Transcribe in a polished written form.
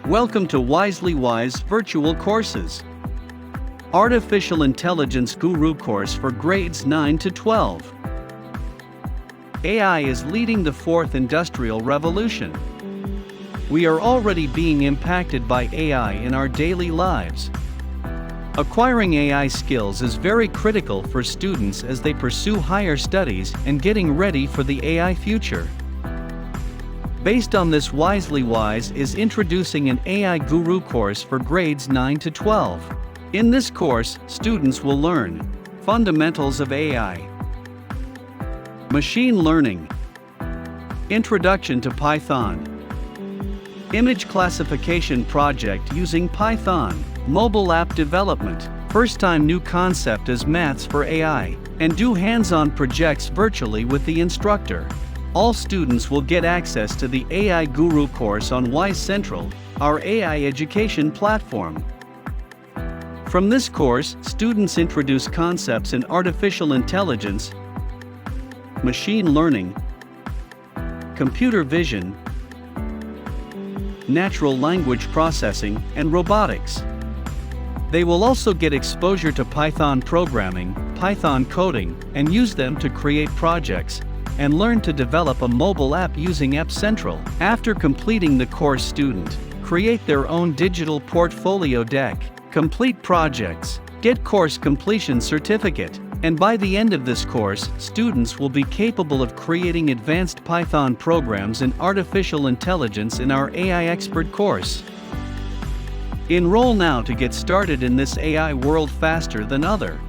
Welcome to WiselyWise Virtual Courses. Artificial Intelligence Guru Course for Grades 9 to 12. AI is leading the fourth industrial revolution. We are already being impacted by AI in our daily lives. Acquiring AI skills is very critical for students as they pursue higher studies and getting ready for the AI future. Based on this, WiselyWise is introducing an AI Guru course for grades 9 to 12. In this course, students will learn fundamentals of AI, machine learning, introduction to Python, image classification project using Python, mobile app development, first-time new concept as maths for AI, and do hands-on projects virtually with the instructor. All students will get access to the AI Guru course on WiseCentral, our AI education platform. From this course, students introduce concepts in artificial intelligence, machine learning, computer vision, natural language processing, and robotics. They will also get exposure to Python programming, Python coding, and use them to create projects, and learn to develop a mobile app using EpCentral. After completing the course, student create their own digital portfolio deck, complete projects, get course completion certificate, and by the end of this course, students will be capable of creating advanced Python programs in artificial intelligence in our AI Expert course. Enroll now to get started in this AI world faster than other.